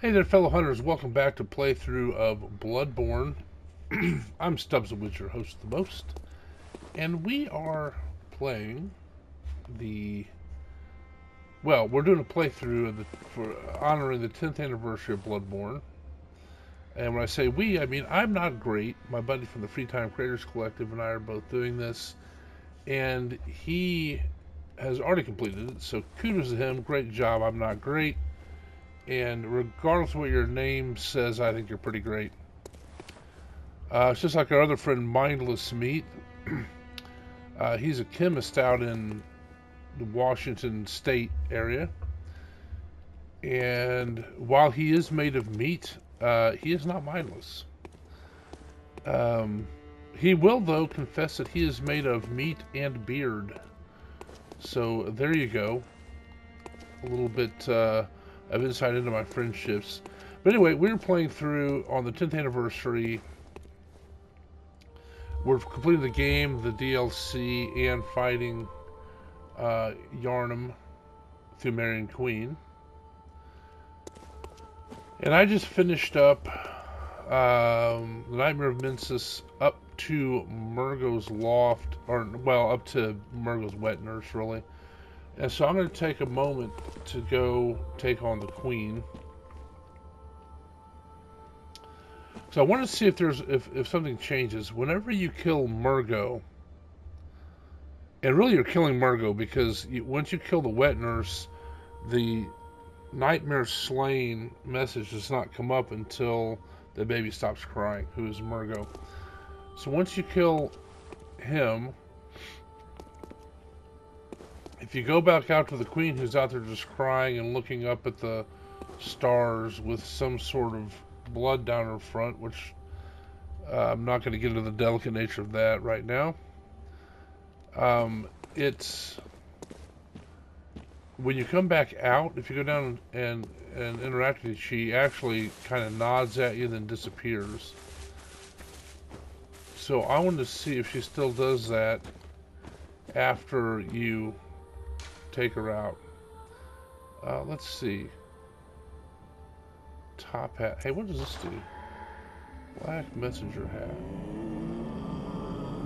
Hey there, fellow hunters. Welcome back to playthrough of Bloodborne. I'm Stubbs the Witcher, host of the most, and we are playing the. Well, we're doing a playthrough for honoring the 10th anniversary of Bloodborne. And when I say we, I mean I'm not great. My buddy from the Free Time Creators Collective and I are both doing this, and he has already completed it. So kudos to him. Great job. I'm not great, and regardless of what your name says, I think you're pretty great. It's just like our other friend, Mindless Meat. He's a chemist out in the Washington State area. And while he is made of meat, he is not mindless. Um, he will, though, confess that he is made of meat and beard. So there you go. A little bit of insight into my friendships. But anyway, we're playing through on the 10th anniversary. We're completing the game, the DLC, and fighting Yarnum through Marion Queen. And I just finished up the Nightmare of Mensis up to Murgo's Loft, or, well, up to Murgo's Wet Nurse, really. And so I'm going to take a moment to go take on the Queen. So I want to see if something changes. Whenever you kill Murgo, and really you're killing Murgo because once you kill the Wet Nurse, the Nightmare Slain message does not come up until the baby stops crying, who is Murgo. So once you kill him, if you go back out to the Queen who's out there just crying and looking up at the stars with some sort of blood down her front, which I'm not going to get into the delicate nature of that right now. It's when you come back out, if you go down and interact with her, she actually kind of nods at you, then disappears. So I wanted to see if she still does that after you take her out. Let's see. Top hat. Hey, what does this do? Black messenger hat.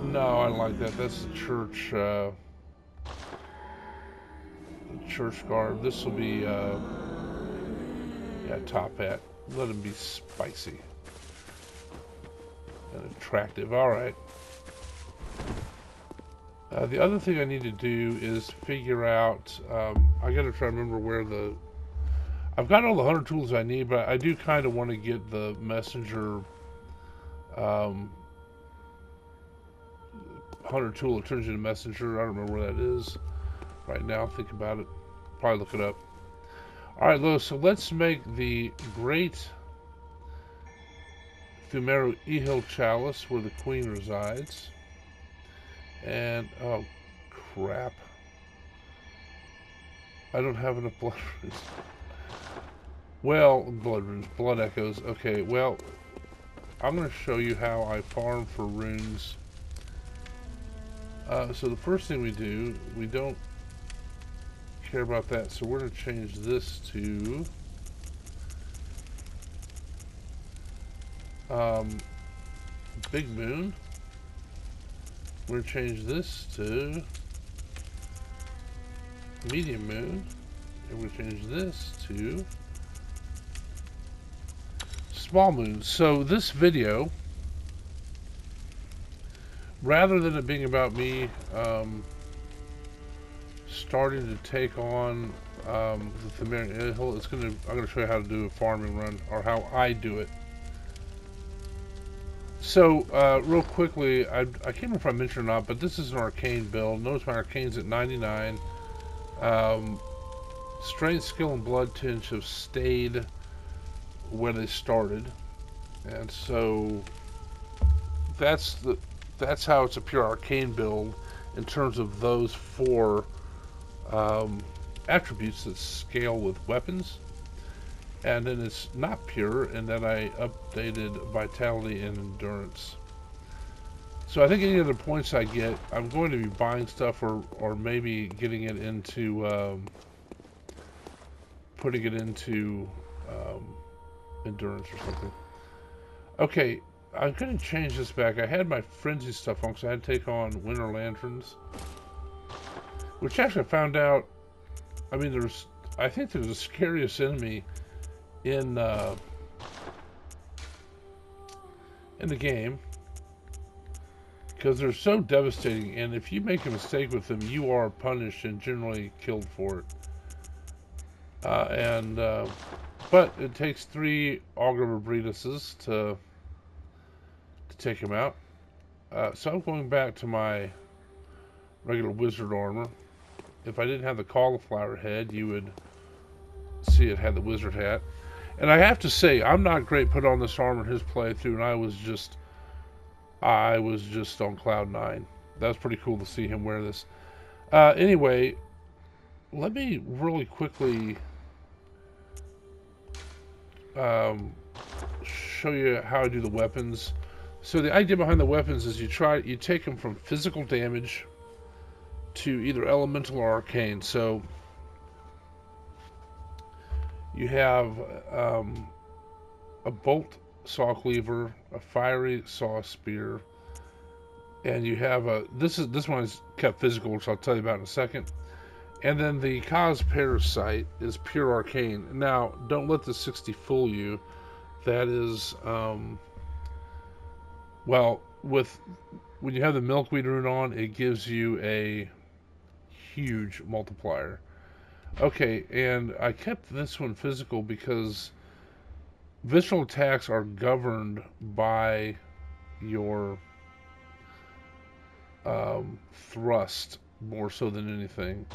No, I don't like that. That's the church garb. This will be, yeah, top hat. Let him be spicy and attractive. All right. The other thing I need to do is figure out. I got to try to remember where I've got all the hunter tools I need, but I do kind of want to get the messenger hunter tool that turns into messenger. I don't remember where that is right now. Think about it. Probably look it up. All right, Lois. So let's make the great Thumeru Ehil Chalice where the Queen resides. And oh crap! I don't have enough blood runes. Well, blood runes, blood echoes. Okay, well, I'm going to show you how I farm for runes. So the first thing we do, we don't care about that. So we're going to change this to Big Moon. We're going to change this to Medium Moon. And we're going to change this to Small Moon. So this video, rather than it being about me starting to take on the Thumerian Hill, I'm going to show you how to do a farming run, or how I do it. So, real quickly, I can't remember if I mentioned or not, but this is an Arcane build. Notice my Arcane's at 99. Strength, Skill, and Blood Tinge have stayed where they started, and so that's how it's a pure Arcane build in terms of those four attributes that scale with weapons. And then it's not pure, and then I updated Vitality and Endurance. So I think any other points I get, I'm going to be buying stuff, or maybe getting it into putting it into endurance or something. Okay, I'm going to change this back. I had my frenzy stuff on because I had to take on Winter Lanterns. Which actually I found out, I mean, I think there's the scariest enemy in the game. Because they're so devastating, and if you make a mistake with them, you are punished and generally killed for it. But it takes 3 Augur Breduses to take him out. So I'm going back to my regular wizard armor. If I didn't have the cauliflower head, you would see it had the wizard hat. And I have to say, I'm not great put on this armor in his playthrough, and I was just on cloud 9. That was pretty cool to see him wear this. Anyway, let me really quickly show you how I do the weapons. So the idea behind the weapons is you take them from physical damage to either elemental or arcane. So you have a bolt saw cleaver, a fiery saw spear, and you have this one is kept physical, which I'll tell you about in a second. And then the cause parasite is pure arcane. Now, don't let the 60 fool you. That is, well, when you have the milkweed rune on, it gives you a huge multiplier. Okay, and I kept this one physical because visceral attacks are governed by your thrust more so than anything.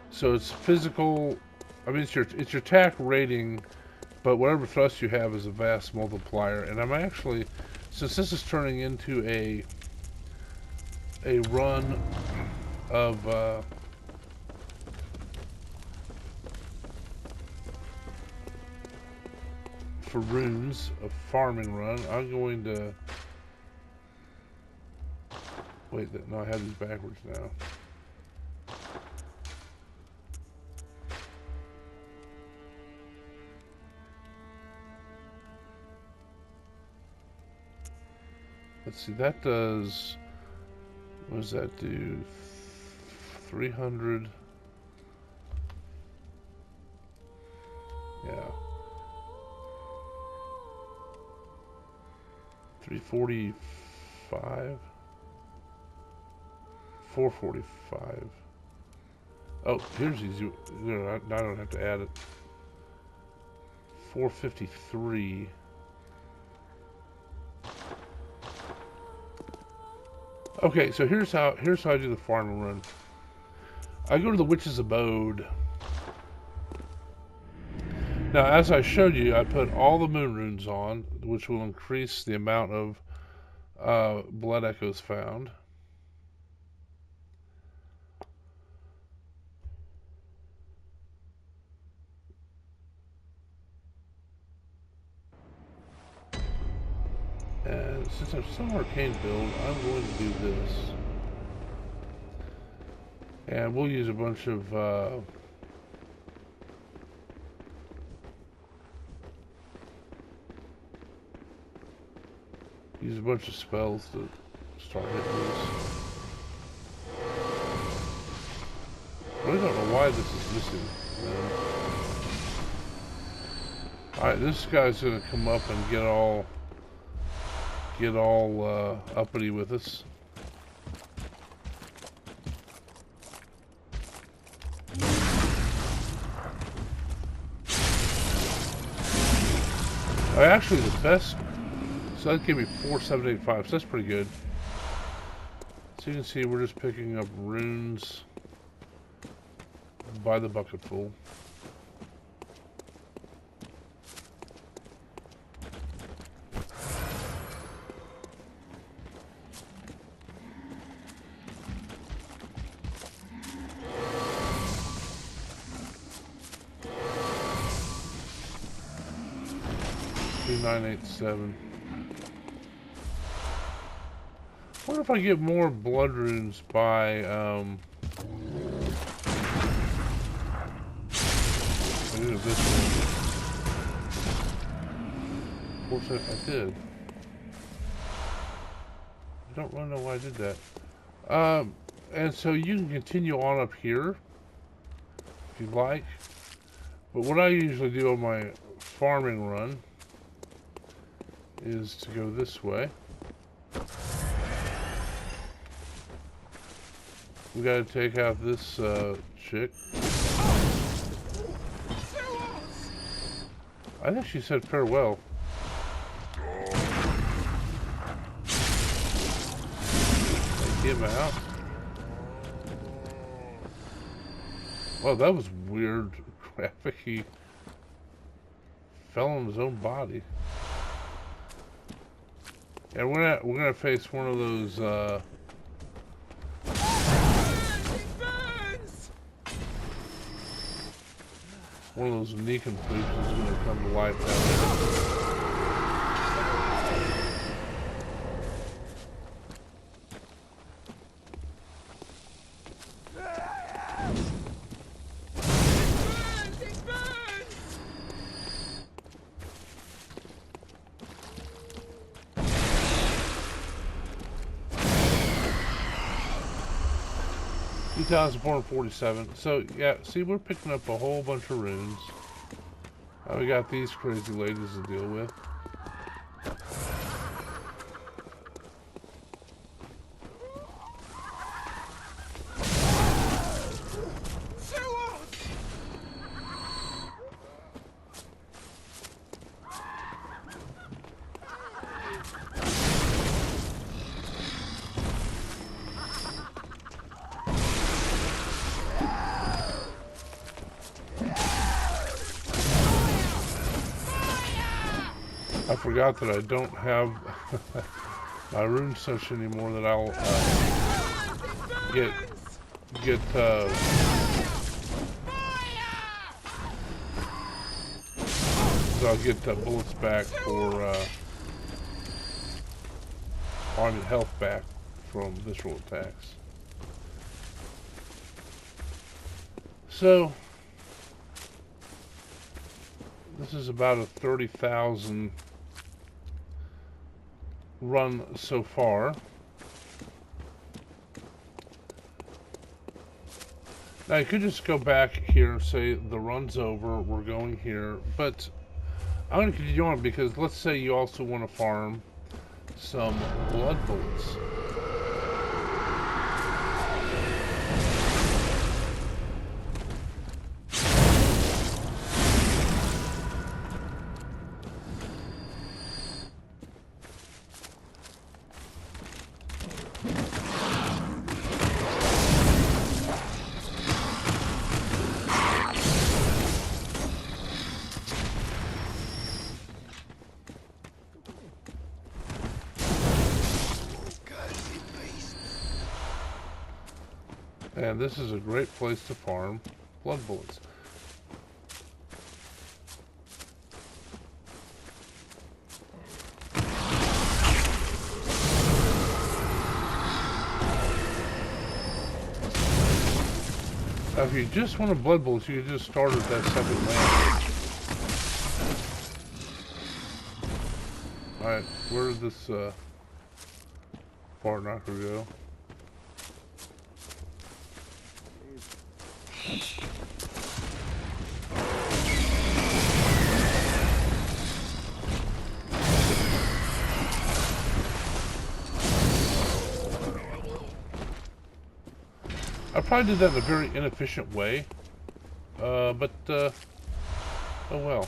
So it's physical. I mean, it's your attack rating, but whatever thrust you have is a vast multiplier. And I'm actually, since this is turning into a run of for runes, a farming run, I'm going to wait. No, I have these backwards now. Let's see, that does, what does that do? 300. Yeah. 345. 445. Oh, here's easy. No, I don't have to add it. 453. Okay, so here's how I do the farming run. I go to the witch's abode. Now, as I showed you, I put all the moon runes on, which will increase the amount of blood echoes found. And since I'm still arcane build, I'm going to do this. And we'll use a bunch of spells to start hitting this. I really don't know why this is missing. Alright, this guy's gonna come up and get all uppity with us. Actually, the best, so that gave me 4785, so that's pretty good. So you can see we're just picking up runes by the bucketful. $987. What if I get more blood runes by I do this one. course I did. I don't really know why I did that. And so you can continue on up here if you like. But what I usually do on my farming run is to go this way. We gotta take out this chick. I think she said farewell. Take him out. Well, that was weird graphic. He fell on his own body. And we're gonna face one of those one of those Nikan poops is gonna come to life down there. 2,447. So, yeah, see, we're picking up a whole bunch of runes. We got these crazy ladies to deal with. I forgot that I don't have my rune session anymore. That I'll I'll get bullets back for health back from visceral attacks. So this is about a 30,000 run so far. Now you could just go back here and say the run's over, we're going here, but I'm going to continue on because let's say you also want to farm some blood bullets. And this is a great place to farm blood bullets. Now, if you just want a blood bullets, you can just start at that second land. Alright, where did this fart knocker go? I probably did that in a very inefficient way, but oh well.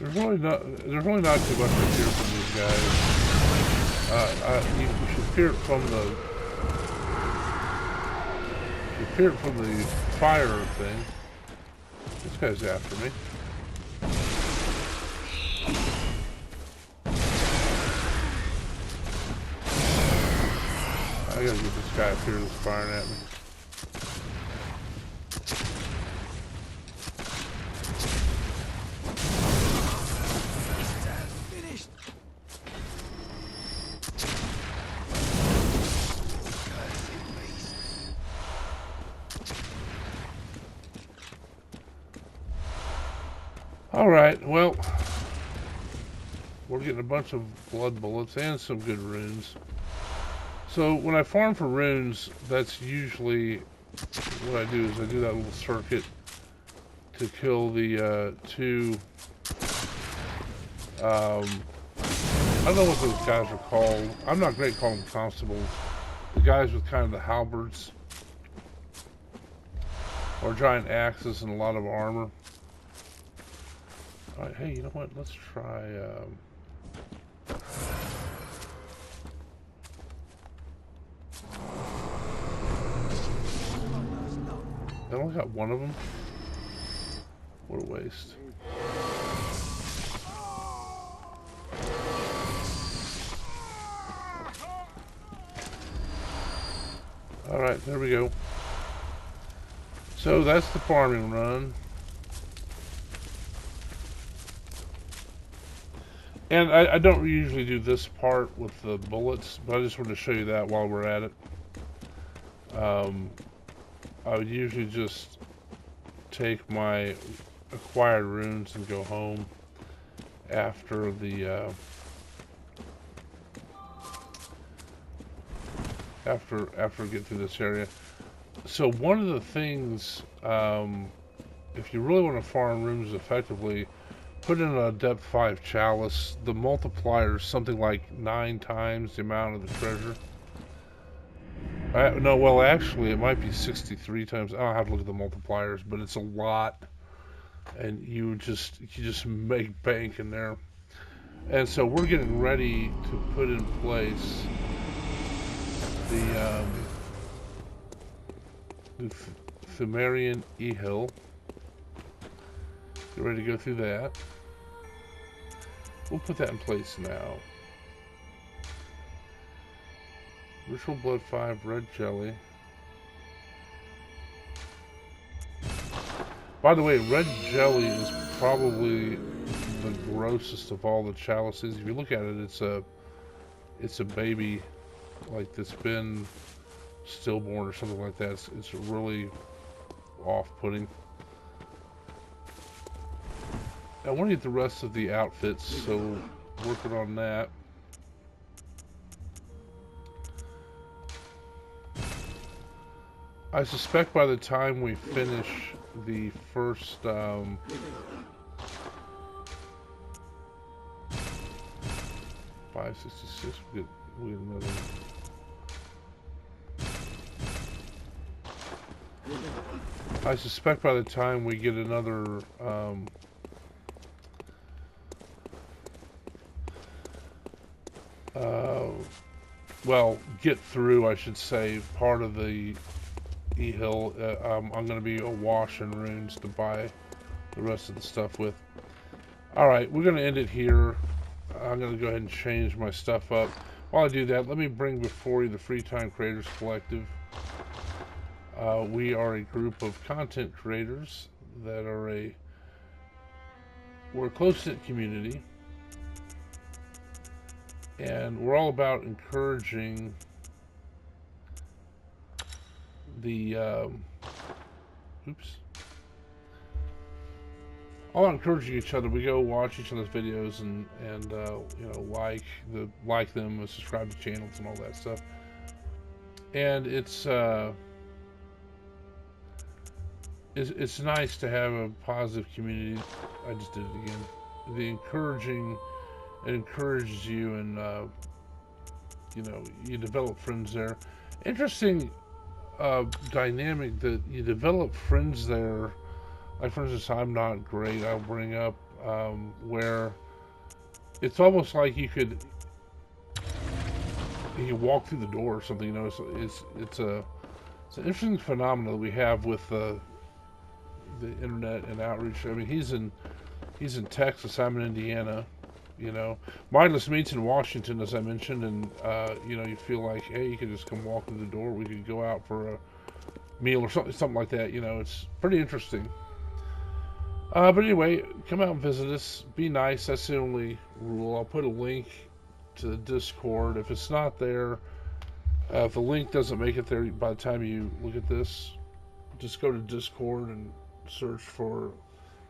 There's really not too much to fear from these guys. You should fear it from the fire thing. This guy's after me. I gotta get this guy up here that's firing at me. Alright, well, we're getting a bunch of blood bullets and some good runes. So when I farm for runes, that's usually what I do is I do that little circuit to kill the two, I don't know what those guys are called. I'm not great calling them constables. The guys with kind of the halberds or giant axes and a lot of armor. Alright, hey, you know what? Let's try, I only got one of them. What a waste. Alright, there we go. So that's the farming run. And I don't usually do this part with the bullets, but I just wanted to show you that while we're at it. I would usually just take my acquired runes and go home after the after I get through this area. So one of the things, if you really want to farm runes effectively, put in a depth 5 chalice. The multiplier is something like 9 times the amount of the treasure. No, well, actually, it might be 63 times. I don't have to look at the multipliers, but it's a lot, and you just make bank in there. And so we're getting ready to put in place the Pthumerian E-Hill. Get ready to go through that. We'll put that in place now. Ritual Blood 5, Red Jelly. By the way, Red Jelly is probably the grossest of all the chalices. If you look at it, it's a baby, like that's been stillborn or something like that. It's really off-putting. I want to get the rest of the outfits, so working on that. I suspect by the time we finish the first 566, we get another. I suspect by the time we get another well, get through, I should say, part of the E-Hill, I'm going to be awash in runes to buy the rest of the stuff with. Alright, we're going to end it here. I'm going to go ahead and change my stuff up. While I do that, let me bring before you the Free Time Creators Collective. We are a group of content creators that are we're a close-knit community. And we're all about encouraging the all encouraging each other. We go watch each other's videos and you know, like them and subscribe to channels and all that stuff. And it's nice to have a positive community. I just did it again. The encouraging, it encourages you, and you know, you develop friends there. Interesting dynamic that you develop friends there. Like, for instance, I'm not great, I'll bring up where it's almost like you could walk through the door or something. You know, it's an interesting phenomenon that we have with the internet and outreach. I mean, he's in Texas, I'm in Indiana. You know, Mindless Meats in Washington, as I mentioned, and you know, you feel like, hey, you could just come walk through the door. We could go out for a meal or something like that. You know, it's pretty interesting. But anyway, come out and visit us. Be nice. That's the only rule. I'll put a link to the Discord. If it's not there, if the link doesn't make it there by the time you look at this, just go to Discord and search for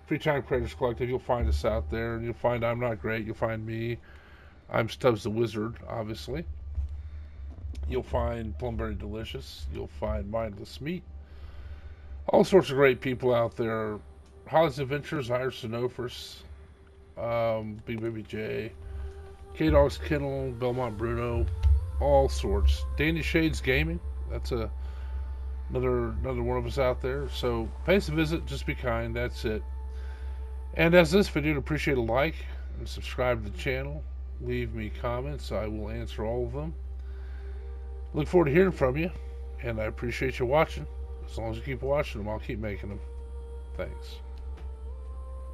Free Time Creators Collective. You'll find us out there, and you'll find I'm Not Great. You'll find me. I'm Stubbs the Wizard, obviously. You'll find Plumberry Delicious. You'll find Mindless Meat. All sorts of great people out there. Holly's Adventures, Irish Sinofers, Big Baby J, K-Dog's Kennel, Belmont Bruno, all sorts. Danny Shades Gaming, that's another one of us out there. So pay us a visit, just be kind, that's it. And as this video, I'd appreciate a like and subscribe to the channel. Leave me comments, I will answer all of them. Look forward to hearing from you, and I appreciate you watching. As long as you keep watching them, I'll keep making them. Thanks.